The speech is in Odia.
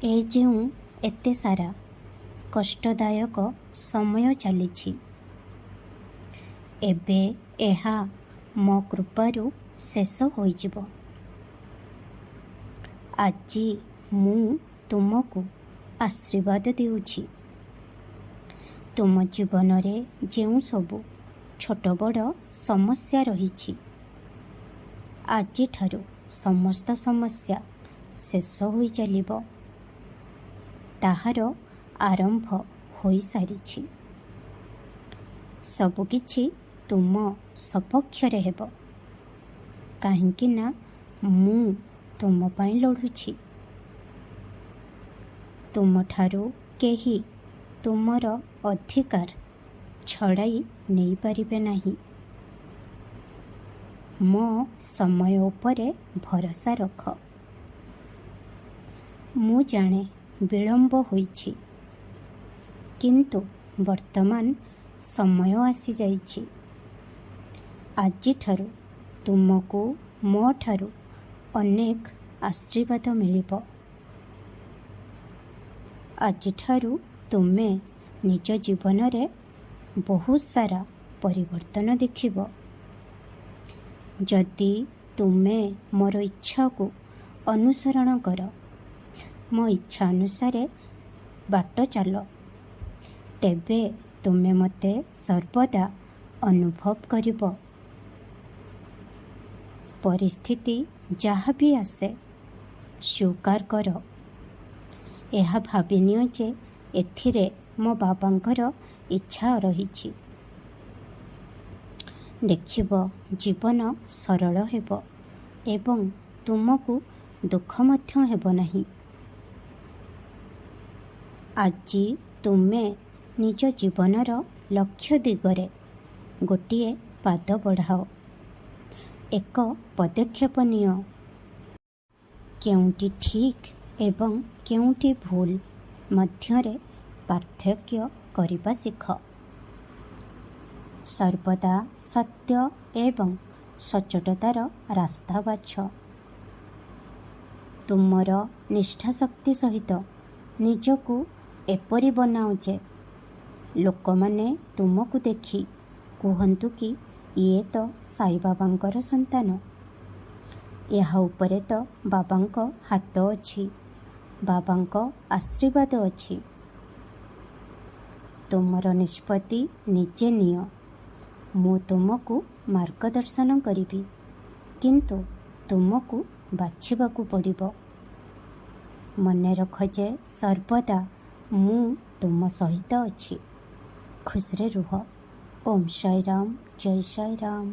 ଏ ଯେଉଁ ଏତେ ସାରା କଷ୍ଟଦାୟକ ସମୟ ଚାଲିଛି, ଏବେ ଏହା ମୋ କୃପାରୁ ଶେଷ ହୋଇଯିବ। ଆଜି ମୁଁ ତୁମକୁ ଆଶୀର୍ବାଦ ଦେଉଛି। ତୁମ ଜୀବନରେ ଯେଉଁ ସବୁ ଛୋଟ ବଡ଼ ସମସ୍ୟା ରହିଛି, ଆଜିଠାରୁ ସମସ୍ତ ସମସ୍ୟା ଶେଷ ହୋଇ ଚାଲିବ। ତାହାର ଆରମ୍ଭ ହୋଇସାରିଛି। ସବୁକିଛି ତୁମ ସପକ୍ଷରେ ହେବ, କାହିଁକି ନା ମୁଁ ତୁମ ପାଇଁ ଲଢ଼ୁଛି। ତୁମଠାରୁ କେହି ତୁମର ଅଧିକାର ଛଡ଼ାଇ ନେଇପାରିବେ ନାହିଁ। ମୋ ସମୟ ଉପରେ ଭରସା ରଖ। ମୁଁ ଜାଣେ ବିଳମ୍ବ ହୋଇଛି, କିନ୍ତୁ ବର୍ତ୍ତମାନ ସମୟ ଆସିଯାଇଛି। ଆଜିଠାରୁ ତୁମକୁ ମୋ ଠାରୁ ଅନେକ ଆଶୀର୍ବାଦ ମିଳିବ। ଆଜିଠାରୁ ତୁମେ ନିଜ ଜୀବନରେ ବହୁତ ସାରା ପରିବର୍ତ୍ତନ ଦେଖିବ। ଯଦି ତୁମେ ମୋର ଇଚ୍ଛାକୁ ଅନୁସରଣ କର, ମୋ ଇଚ୍ଛା ଅନୁସାରେ ବାଟ ଚାଲ, ତେବେ ତୁମେ ମୋତେ ସର୍ବଦା ଅନୁଭବ କରିବ। ପରିସ୍ଥିତି ଯାହା ବି ଆସେ ସ୍ୱୀକାର କର। ଏହା ଭାବିନିଅ ଯେ ଏଥିରେ ମୋ ବାବାଙ୍କର ଇଚ୍ଛା ରହିଛି। ଦେଖିବ ଜୀବନ ସରଳ ହେବ ଏବଂ ତୁମକୁ ଦୁଃଖ ମଧ୍ୟ ହେବ ନାହିଁ। ଆଜି ତୁମେ ନିଜ ଜୀବନର ଲକ୍ଷ୍ୟ ଦିଗରେ ଗୋଟିଏ ପାଦ ବଢ଼ାଅ, ଏକ ପଦକ୍ଷେପ ନିଅ। କେଉଁଟି ଠିକ୍ ଏବଂ କେଉଁଟି ଭୁଲ ମଧ୍ୟରେ ପାର୍ଥକ୍ୟ କରିବା ଶିଖ। ସର୍ବଦା ସତ୍ୟ ଏବଂ ସଚ୍ଚୋଟତାର ରାସ୍ତା ବାଛ। ତୁମର ନିଷ୍ଠାଶକ୍ତି ସହିତ ନିଜକୁ ଏପରି ବନାଅ ଯେ ଲୋକମାନେ ତୁମକୁ ଦେଖି କୁହନ୍ତୁ କି ଇଏ ତ ସାଇବାବାଙ୍କର ସନ୍ତାନ। ଏହା ଉପରେ ତ ବାବାଙ୍କ ହାତ ଅଛି, ବାବାଙ୍କ ଆଶୀର୍ବାଦ ଅଛି। ତୁମର ନିଷ୍ପତ୍ତି ନିଜେ ନିଅ। ମୁଁ ତୁମକୁ ମାର୍ଗଦର୍ଶନ କରିବି, କିନ୍ତୁ ତୁମକୁ ବାଛିବାକୁ ପଡ଼ିବ। ମନେ ରଖ ଯେ ସର୍ବଦା ମୁଁ ତୁମ ସହିତ ଅଛି। ଖୁସିରେ ରୁହ। ଓମ୍ ସାଇ ରାମ, ଜୟ ସାଇ ରାମ।